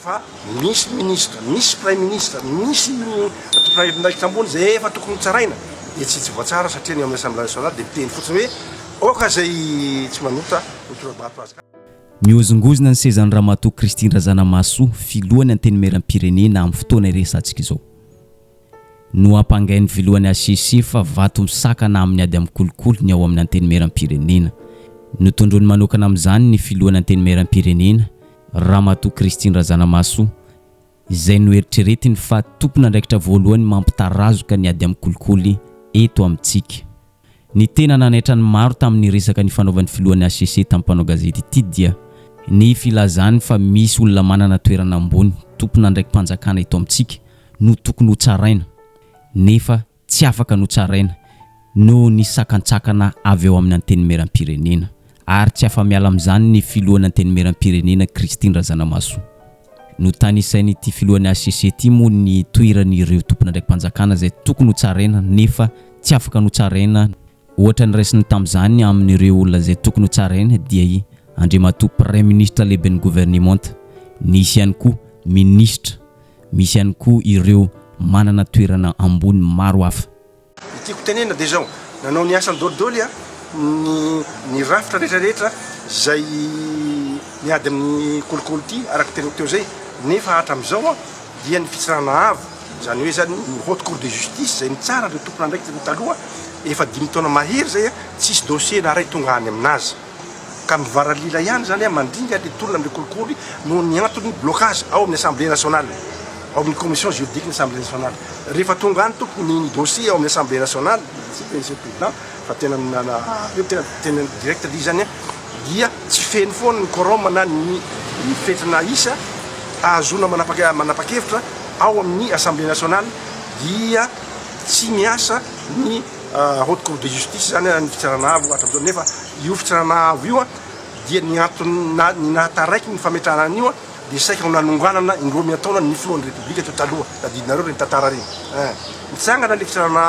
fa misy ministre, misy prime ministre, misy ndraiky ambony zay efa tokony tsaraina dia tsy voatsara satria ny amin'ny assemblée nationale dia miteny fotsiny hoe oka zay tsy manota otrobato azy. Miozongozona ny sezan'ny Ramatoa Christine Razanamahasoa filohan'ny antenimieram-pirenena amin'ny fotoana iresantsika izao. No ampangainy filohan'ny ACC fa vato misakana amin'ny ady amin'ny kolokolo ny ao amin'ny antenimieram-pirenena. Notondrony manokana amin'izany ny filohan'ny antenimieram-pirenena Ramatoa Christine Razanamahasoa izay noeritreretiny fa tompona andraikitra voalohany mampitarazoka ny ady amin'ny kolokolo eto amintsika. Ny tena nanaitra ny maro tamin'ny resaka ny fanaovan'ny filohan'ny ACC tamin'ny mpanao gazety ity dia ny filazany fa misy olona manana toerana ambony tompona andraiky mpanjakana eto amintsika no tokony ho tsaraina nefa tsy afaka no tsaraina no ny sakantsakana avy eo amin'ny antenimieram-pirenena ary tsy afa miala amin'izany ny filohan'ny antenimieram-pirenena Christine Razanamahasoa. No tany isainy ity filohan'ny ACC ity moa ny toeran'ireo tompona andraiky mpanjakana zay tokony ho tsaraina nefa tsy afaka no tsaraina. Ohatra ny raisiny tamin'izany amin'ireo olona zay tokony ho tsaraina dia Andriamatoa Premier Ministre lehibe ny gouvernement, nisy ihany koa ministre, misy ihany koa ireo manana toerana ambony maro hafa. Tiako tenena dia zao nanao ny asany dolidoly ny rafitra rehetrarehetra zay miady amin'ny kolokolo ity araka teniko teo zay nefa hatramin'izao dia ny fitsarana avo zany hoe zany ny haute cour de justice zay ny tsara ireo tompona andraikitra taloha efa 5 taona mahery zay tsisy dossier na ray tonga any aminazy ka mivaralila ihany zany mandringa le tolona amin'ny kolokolo no ny antony blocage ao amin'ny assemblée nationale, ao amin'ny commission juridique ny assemblée nationale. Rehefa tonga any tokony ny dossier ao amin'ny assemblée nationale c'est président fa tena tena direct li zany dia tsy feny foana ny quorum na ny fetrana isa azona manapa-kevitra ao amin'ny assemblée nationale dia tsy miasa ny haute cour de justice zany ny fitsarana avo hatramin'izao nefa io fitsarana avo io dia ny antony ny nataraiky ny fametrahana an'io dia saika ho nanonganana indroa miataona ny filohan'ny république teo taloha tadidinareo reny tantara reny mitsangana le fitsarana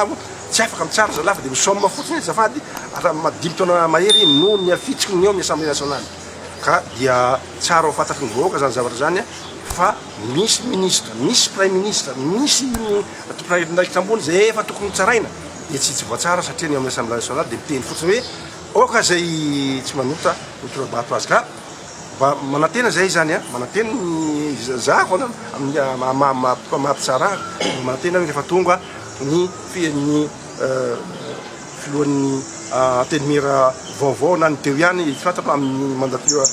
avo tsy afaka mitsara zalafa dia misaoma fotsiny azafady 5 taona mahery no ny afitsiko ny ao amin'ny assemblée nationale ka dia tsara ho fantatry ny vahoaka zany zavatra zany fa misy ministre, misy prime ministre, misy ndraiky ambony zay efa tokony tsaraina dia tsy voatsara satria ny amin'ny assemblée nationale dia miteny fotsiny hoe oka zay tsy manota otrobato azy ka manantena zay zany manantena zako amin'ny mampitsara manantena hoe rehefa tonga ny filohan'ny antenimera vaovao na ny teo ihany fantako amin'ny mandature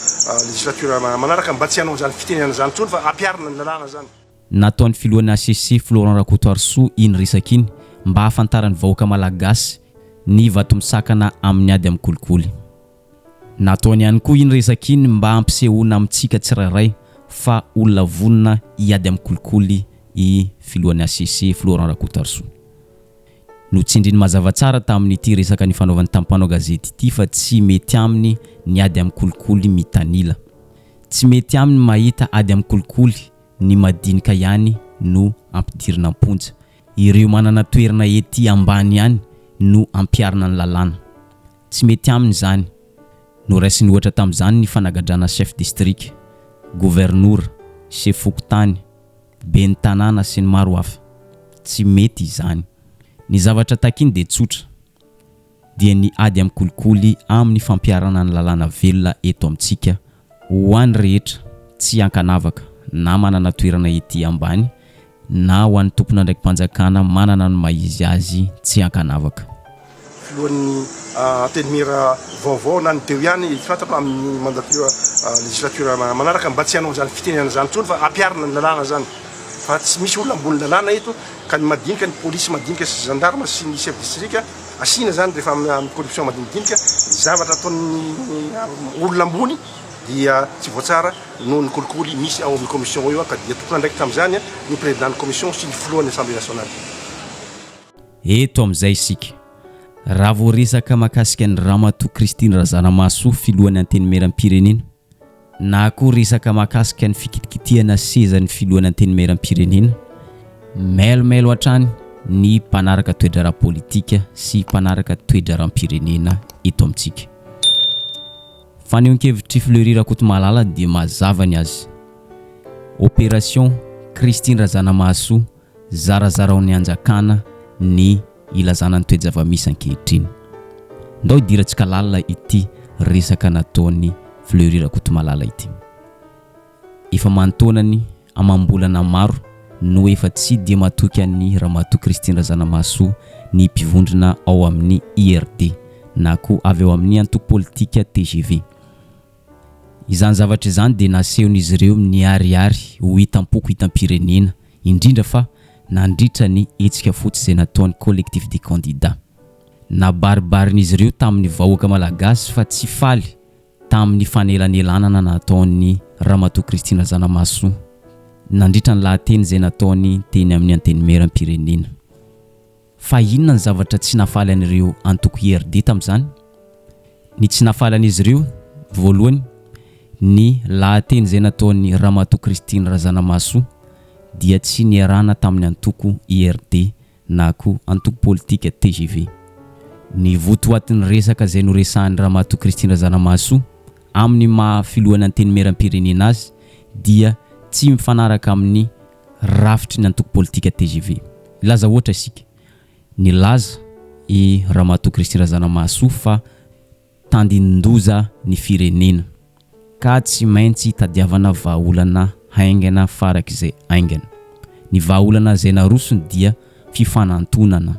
législature manaraka mba tsy hanao zany fitenena zany tsony fa ampiarina ny lalàna zany. Nataon'ny filohan'ny ACC Florent Rakotoarisoa iny resaka iny mba hafantarany vahoaka malagasy ny vato misakana amin'ny ady amin'ny kolikoly. Nataony ihany koa iny resaka iny mba hampisehoana amintsika tsirairay fa olona vonona hiady amin'ny kolikoly i filohan'ny ACC Florent Rakotoarisoa. No tsindriny mazava tsara tamin'ity resaka ny fanaovan'ny tampanao gazety ity fa tsy mety aminy ny ady amin'ny kolikoly mitanila. Tsy mety aminy mahita ady amin'ny kolikoly ny madinika ihany no ampidirina amponja. Ireo manana toerana ety ambany ihany no ampiarina ny lalàna. Tsy mety aminy zany. No raisiny ohatra tamin'izany ny fanagadrana chef district, gouverneur, chef fokotany, ben'ny tanàna sy ny maro hafa. Tsy mety izany. Ny zavatra takiny dia tsotra dia ny ady amin'ny kolikoly amin'ny fampiarana ny lalàna velona eto amintsika ho an'ny rehetra tsy ankanavaka na manana toerana ety ambany na ho an'ny tompona ndraiky mpanjakana manana ny maizy azy tsy ankanavaka. Filohan'ny antenimera vaovao na ny teo ihany fantako amin'ny mandature législature manaraka mba tsy hanao zany fitenena zany tsony fa ampiarina ny lalàna zany fa tsy misy olona ambony lalàna eto ka ny madinika ny polisy madinika sy gendarme sy ny chef district asina zany rehefa amin'ny corruption madinidinika zavatra ataon'ny olona ambony dia tsy voatsara noho ny kolikoly misy ao amin'ny commission io ka dia tokony andraiky tamin'izany ny président ny commission sy ny filohan'ny assemblée nationale. Eto amin'izay isika raha vao resaka mahakasika ny Ramatoa Christine Razanamahasoa filohan'ny antenimieram-pirenena na koa resaka mahakasika ny fikitikitiana sezan'ny filohan'ny antenimieram-pirenena mailmailo hatrany ny mpanaraka toedrara politika sy mpanaraka toedraram-pirenena eto amintsika. Fanehoan-kevitry Fleury Rakotomalala dia mazava ny azy opération Christine Razanamahasoa zarazaraon'ny anjakana ny ilazana ny toe-javamisy ankehitriny. Ndao idirantsika lalina ity resaka nataony Fleury Rakotomalala ity. Efa mantonany amambolana maro no efa tsy dia matoky an'ny Ramatoa Christine Razanamahasoa ny mpivondrona ao amin'ny IRD na koa avy ao amin'ny antoko politika TGV. Izany zavatra izany dia nasehon'izy ireo niariary ho hitampoko hitam-pirenena indrindra fa nandritra ny hetsika fotsy izay nataony collectif des candidats. Nabaribarin'izy ireo tamin'ny vahoaka malagasy fa tsy faly tamin'ny fanelanelanana nataony Ramatoa Christine Razanamahasoa nandritra ny lahateny izay nataony teny amin'ny anteny meram-pirenena. Fa inona ny zavatra tsy nafaly an'ireo antoko IRD tamin'izany? Ny tsy nafaly an'izy ireo voalohany ny lahateny izay nataony Ramatoa Christine Razanamahasoa dia tsy niarana tamin'ny antoko IRD na koa antoko politika TGV. Ny votoatin'ny resaka izay noresahan'ny Ramatoa Christine Razanamahasoa amin'ny mahafilohan'ny anteny meram-pirenena azy dia tsy mifanaraka amin'ny rafitry ny antoko politika TGV. Laza ohatra isika nilaza i Ramatoa Christine Razanamahasoa fa tandindoza ny firenena ka tsy maintsy tadiavana vahaolana haingana farak'izay haingana. Ny vahaolana izay narosony dia fifanantonana,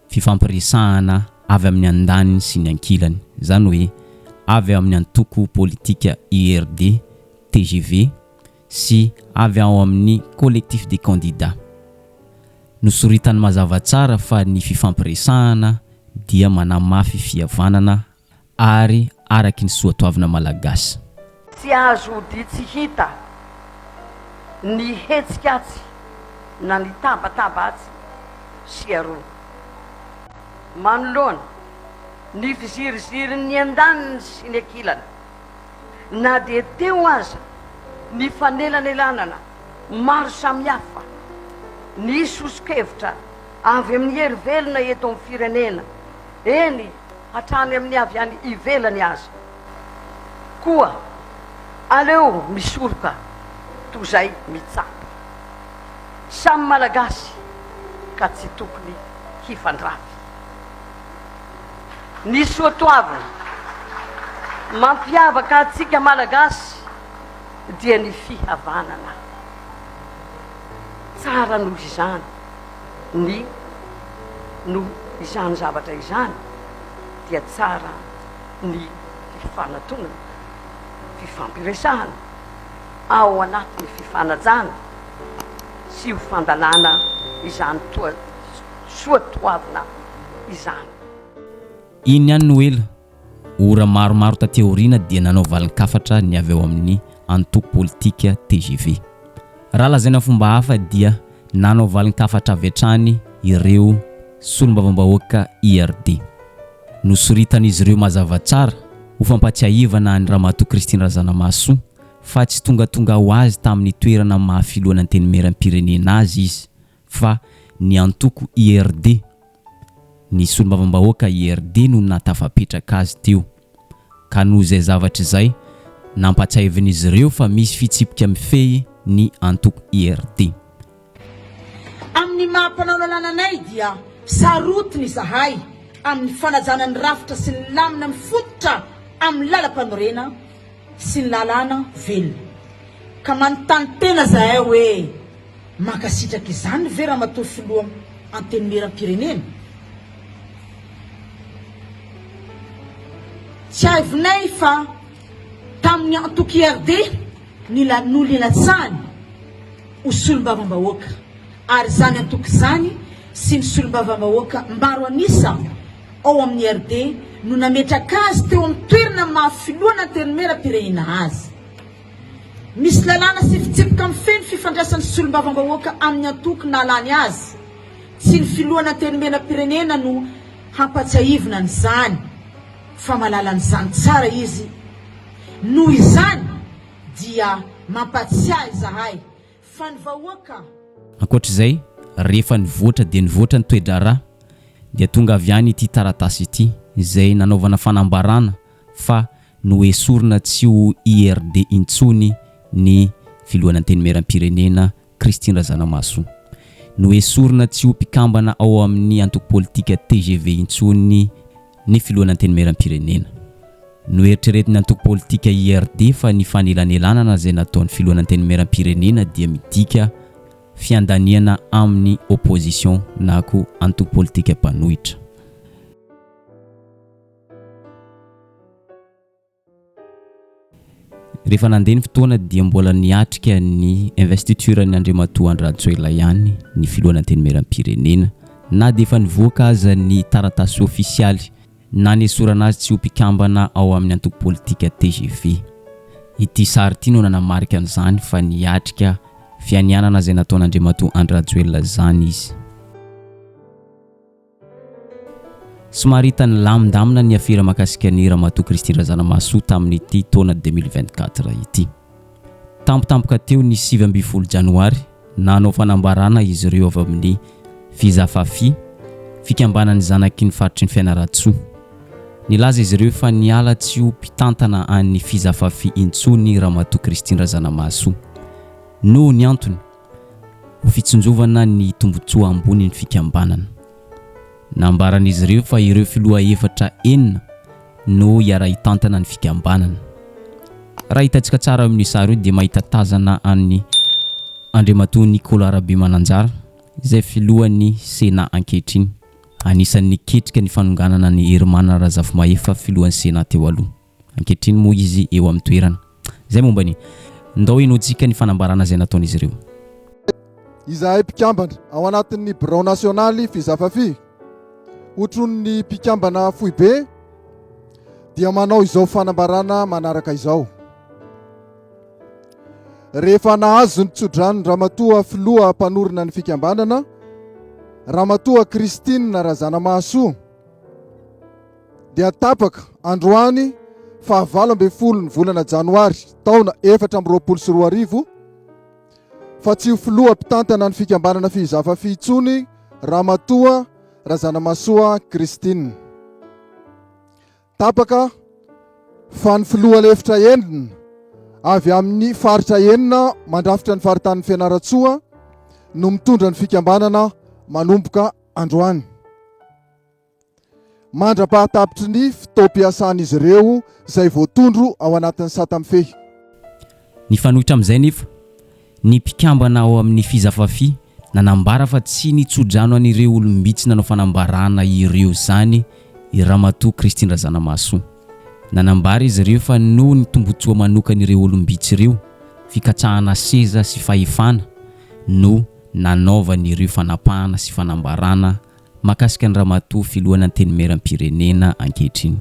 fifampiresahana avy amin'ny andaniny sy ny ankilany, izany hoe avy amin'ny antoko politika IRD TGV sy avy ao amin'ny collectif des candidats. Nosoritany mazava tsara fa ny fifampiresahana dia manamafy fihavanana ary araky ny soatoavina malagasy. Tsy azo dia tsy hita ny hetsik'atsy na ny tabatabatsy sy aroa. Manoloana ny fiziriziry ny andaniny sy ny ankilany na dia teo aza ny fanelanelanana maro samihafa ny sosokevitra avy amin'ny herivelona eto amin'ny firenena eny hatrany amin'ny avy any ivelany azy koa aleo misoroka toy izay mitsapa samy malagasy ka tsy tokony hifandravy. Ny soatoavina mampiavaka atsika malagasy dia ny fihavanana. Tsara noho izany no izany zavatra izany dia tsara ny fifanantonana, fifampiresahana ao anatin'ny fifanajana sy ho fandalana izany soatoavina izany. Iny ihany no ela ora maromaro taty aoriana dia nanao valin-kafatra ny avy ao amin'ny antoko politika TGV. Raha lazaina fomba hafa dia nanao valin-kafatra avy hatrany ireo solombavambahoaka IRD. Nosoritan'izy ireo mazava tsara ho fampatsiahivana ny Ramatoa Christine Razanamahasoa fa tsy tonga ho azy tamin'ny toerana mahafiloana anteny meram-pirenena azy izy fa ny antoko IRD. Ny solombavambahoaka IRD no natafapetraka azy teo ka noho izay zavatra izay nampatsiahivan'izy ireo fa misy fitsipika mifehy ny antoko IRD. Amin'ny mampanao lalànanay dia sarotiny zahay amin'ny fanajana ny rafitra sy ny lamina mifototra amin'ny lalam-panorena sy ny lalàna velona. Ka manontany tena zahay hoe mankasitraka izany ve Ramatoa filoha anteny meram-pirenena? Tsy haivinay fa tamin'ny antoko IRD nolatsany ho solombavambahoaka ary zany antoko zany sy ny solombavambahoaka mbaro anisa ao amin'ny IRD no nametraka azy teo amin'ny toerana mahafiloana anteny meram-pirenena azy. Misy lalàna sy fitsipika mifeny fifandraisan'ny solombavambahoaka amin'ny antoko nalany azy. Tsy ny filoana anteny meram-pirenena no hampatsiahivina n'izany fa mahalala n'izany tsara izy. Noho izany dia mampatsiahy zahay fa ny vahoaka. Ankoatr'izay rehefa nivoatra dia nivoatra ny toe-draharaha dia tonga avy any ity taratasy ity izay nanaovana fanambarana fa no esorina tsy ho IRD intsony ny filoana anteny meram-pirenena Christine Razanamaso no esorina tsy ho mpikambana ao amin'ny antoko politika TGV intsony ny filoana anteny meram-pirenena. No eritreretin'ny antoko politika IRD fa ny fanelanelanana izay nataon'ny filoana anteny meram-pirenena dia midika fiandaniana amin'ny opposition na ko antoko politika mpanohitra. Rehefa nandeha ny fotoana dia mbola niatrika ny investiture ny Andriamatoa Andry Rajoelina ihany ny filoana anteny meram-pirenena na dia efa nivoaka aza ny taratasy ofisialy na ny esorana azy tsy ho mpikambana ao amin'ny antoko politika TGV. Ity sary ity no nanamarika an'izany fa niatrika fianianana izay nataon'Andriamatoa Andry Rajoelina zany izy. Somary hitany lamindamina ny afera mahakasika ny Ramatoa Christine Razanamaso tamin'ity taona 2024 ity. Tampotampoka teo ny 7 Janoary nanao fanambarana izy ireo avy amin'ny Fizafafi fikambanany zanaky ny faritry ny Fianarantsoa. Nilaza izy ireo fa niala tsy ho mpitantana an'ny Fizafafi intsony Ramatoa Christine Razanamaso. No ny antony ho fitsonjovana ny tombotsoa ambony ny fikambanana. Nambaran'izy ireo fa ireo filoha efatra enina no iara hitantana ny fikambanana. Raha hitantsika tsara amin'ny sary io dia mahita tazana an'ny Andriamatoa Nicolas Rabemananjara izay filohan'ny Sena ankehitriny. Anisan'ny ketrika ny fanonganana ny Hermana Razafimahefa filohan'ny Sena teo aloha. Ankehitriny moa izy eo amin'ny toerana. Izay momba ny ndao inotsika ny fanambarana izay nataon'izy ireo. Izahay mpikambana ao anatin'ny Bureau Nasionaly Fizafafi ohatron'ny mpikambana fohy be dia manao izao fanambarana manaraka izao. Rehefa nahazo ny tsodrano Ramatoa filoha mpanorina ny fikambanana Ramatoa Christine Razanamaso dia tapaka androany 12 ny volana Janoary taona 2024 fa tsy ho filoha mpitantana ny fikambanana Fizafafi intsony Ramatoa Razanamaso Christine. Tapaka fa ny filoha lefitra enina avy amin'ny faritra enina mandrafitra ny faritany Fianarantsoa no mitondra ny fikambanana manomboka androany. Mandra-pahatapitry ny fitaom-piasan'izy ireo izay voatondro ao anatin'ny satamfehy. Ny fanohitra amin'izay nefa ny mpikambana ao amin'ny Fizafafi nanambara fa tsy nitsodrano an'ireo olombitsy nanao fanambarana ireo zany i Ramatoa Christine Razanamaso. Nanambara izy ireo fa no ny tombotsoa manokan'ireo olombitsy ireo fikatsahana seza sy fahefana no nanaovan'ireo fanapahana sy fanambarana makasika ny Ramatoa filoana anteny meram-pirenena ankehitriny.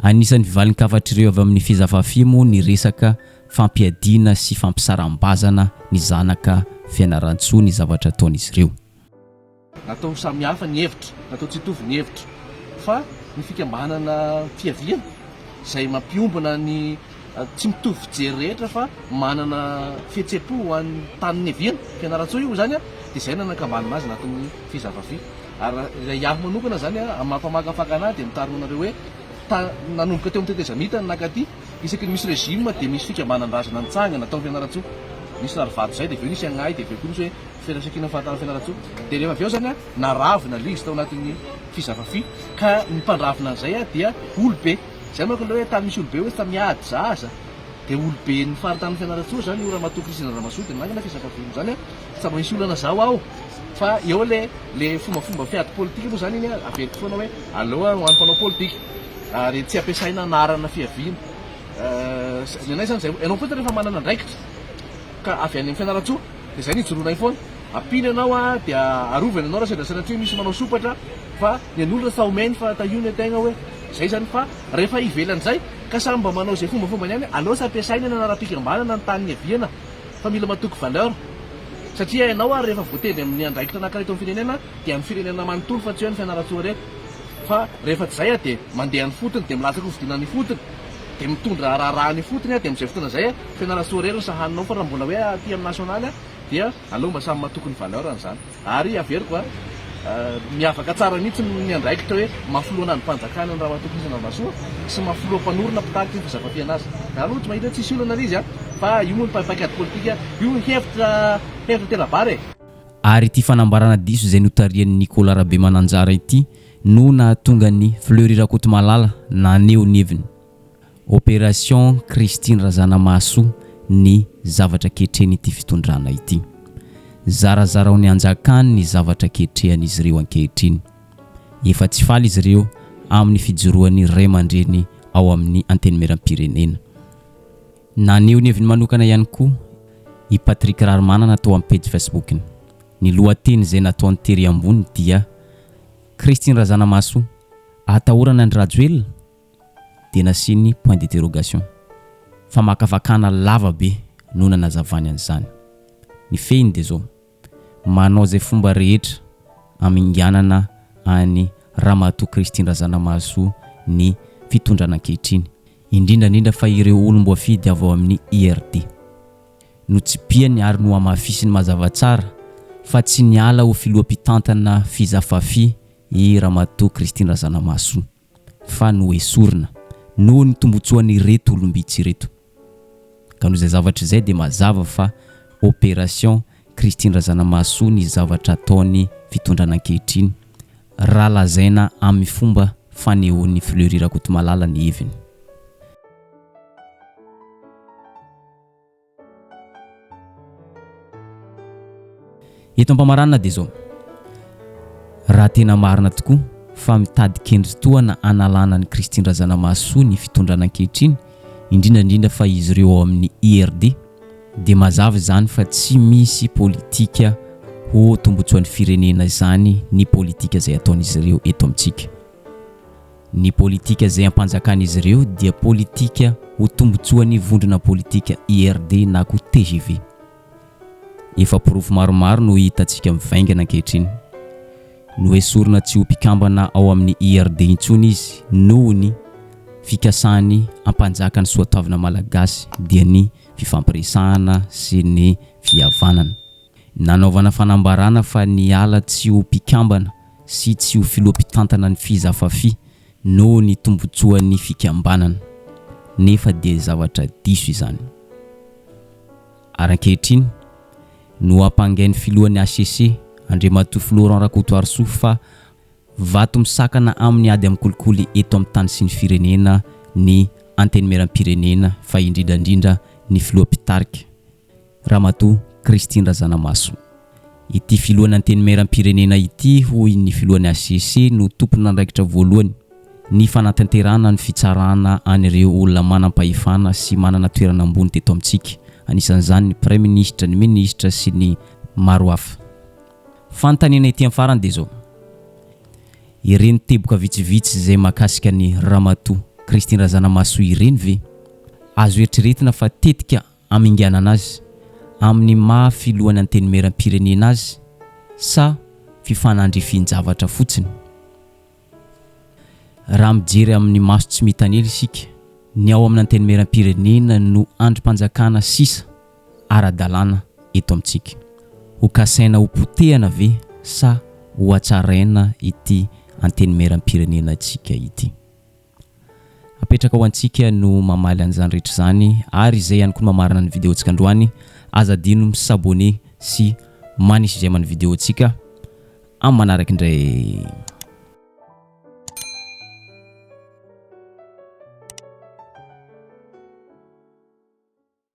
Anisan'ny fivalinkafatr'ireo avy amin'ny Fizafafi moa ny resaka fampiadiana sy fampisarambazana ny zanaka Fianarantsoa ny zavatra ataon'izy ireo. Natao samihafa ny hevitra, natao tsy hitovy ny hevitra. Fa ny fikambanana fiaviana izay mampiombona ny tsy mitovy fijery rehetra fa manana fihetsepo ho an'ny tanin'ny haviana Fianarantsoa io zany dia izay nanakambana azy natao ny Fizafafi. Ary iaho manokana zany mampamakafaka anahy dia mitarina anareo hoe nanomboka teo amin'ny tetezamita nakaty isaky ny misy régime dia misy fikambanan-drazana nitsanga natao Fianarantsoa. Nisy Narvato zay dia aveo nisy Agnahy dia aveo koa nisy hoe Fianarantsoa fahatana Fianarantsoa. Dia rehefa aveo zany naravina lizy tao anatin'ny Fizafafi ka ny mpandrafina an'izay dia olobe. Zay manko ilay hoe tany misy olobe hoe tamiady zaza dia olobe ny fahatany Fianarantsoa zany io Ramatoa Christine Razanamaso dia nangana Fizafafi zany tsy maintsy olana zao aho. Fa eo le fombafomba fiady politika moa zany iny averiko foana hoe aloha ho an'ny mpanao politika ary tsy ampiasaina anarana fiaviana. Ny anay zany zay ianao foana rehefa manana andraikitra ka avy any amin'ny Fianarantsoa dia zay nijoroanay foana. Ampina ianao dia arovana ianao raha sedrasanatria misy manao sopatra fa ny an'olona taomeny fa tahiny ategna hoe zay zany. Fa rehefa ivelan'izay ka samy mba manao zay fombafomba niany aloha tsy ampiasaina ny anara-pikambanana ny tany haviana fa mila matoky valeur. Satria ianao rehefa voatendry amin'ny andraikitra anankiray eto amin'ny firenena dia amin'ny firenena manontolo fa tsy hoe ny Fianarantsoa rehetra. Fa rehefa tsy zay dia mandeha ny fotony dia milatsaka ho vidina ny fotony dia mitondra raha ny fotony dia amin'izay fotoana zay Fianarantsoa rehetra sahaninao fa raha mbola hoe aty amin'ny nasionaly dia aloha mba samy matoky ny valeur an'izany. Ary averiko miavaka tsara mihitsy ny andraikitra hoe mahafiloana ny mpanjakana ny Ramatoa Christine Razanamaso sy mahafiloa mpanorona mpitaky ny Fizafafi anazy. Aloha tsy mahita tsisy olana izy fa io moa paikady politika io hevitra tena vary ary ity fanambarana diso izay notarian'ny Nicolas Rabe Mananjara ity no nahatonga ny Fleury Rakotomalala naneo ny heviny. Opération Christine Razanamahasoa ny zavatra kehitrehany ity fitondrana ity. Zarazara ny anjakany ny zavatra kehitrehany ireo ankehitriny. Efa tsy faly izy ireo amin'ny fijoroan'ny ray aman-dreny ao amin'ny antenimieram-pirenena. Naneo ny heviny manokana ihany koa i Patrick Rarmana natao amin'ny page Facebook-ny. Ny lohateny izay natao tery ambony dia Christine Razanamahasoa atahorana ny Rajoelina dia nasiny point d'interrogation. Fa makafakana lava be no nanazavany an'izany. Ny fehiny dia zao manao izay fomba rehetra aminganana any Ramatoa Christine Razanamahasoa ny fitondrana ankehitriny, indrindrandrindra fa ireo olom-boafidy avy ao amin'ny IRD no tsipiany ary no amafisiny mazava tsara fa tsy niala ho filoam-pitantana fizafafi i Ramatoa Christine Razanamahasoa fa no esorina no ny tombotsoan'ny reto olombitsy reto. Ka noho izay zavatra izay dia mazava fa Opération Christine Razanamahasoa ny zavatra ataony fitondrana ankehitriny raha lazaina amin'ny fomba fanehoan'ny Fleury Rakotomalala ny heviny. Eto ampamarana dia zao raha tena marina tokoa fa mitady kendri-toana analana ny Christine Razanamahasoa ny fitondrana ankehitriny, indrindrandrindra fa izy ireo ao amin'ny IRD dia mazava izany fa tsy misy politika ho tombotsoan'ny firenena izany ny politika izay ataon'izy ireo eto amintsika. Ny politika izay ampanjakan'izy ireo dia politika ho tombotsoan'ny vondrona politika IRD na koa TGV. Efa pirofo maromaro no hitantsika mivaingana ankehitriny. No esorina tsy ho mpikambana ao amin'ny IRD intsony izy noho ny fikasany ampanjakany soatoavina malagasy dia ny fifampiresahana sy ny fihavanana. Nanaovana fanambarana fa ny ala tsy ho mpikambana sy tsy ho filoam-pitantana ny fizafafi noho ny tombotsoan'ny fikambanana, nefa dia zavatra diso izany. Ary ankehitriny no ampangain'ny filohan'ny ACC Andriamatoa Florent Rakotoarsoa fa vato misakana amin'ny ady amin'ny kolikoly eto amin'ny tany sy ny firenena ny antenimieram-pirenena fa indrindrandrindra ny filoha-pitarika Ramatoa Christine Razanamahasoa. Ity filohan'ny antenimieram-pirenena ity hoy ny filohan'ny ACC no tompony nandraikitra voalohany ny fanatanterana ny fitsarana an'ireo olona manam-pahefana sy manana toerana ambony teto amintsika, anisan'izany ny Premier Ministre, ny Ministre sy ny maro hafa. Fanontaniana ety amin'ny farany dia zao ireny teboka vitsivitsy izay mahakasika ny Ramatoa Christine Razanamahasoa ireny ve azo eritreretina fa tetika aminganana azy amin'ny mahafilohan'ny antenimieram-pirenena azy sa fifanandrifian-javatra fotsiny? Raha mijery amin'ny maso tsy mitanely isika, ny ao amin'ny antenimieram-pirenena no andrim-panjakana sisa ara-dalàna eto amintsika. Ho kasaina ho potehana ve sa ho atsaraina ity antenimieram-pirenena antsika ity? Apetraka ho antsika no mamaly an'izany rehetra izany, ary izay ihany koa mamarina ny vidéo antsika androany. Aza dino misabone sy manisy izay amin'ny vidéo antsika amin'ny manaraka indray.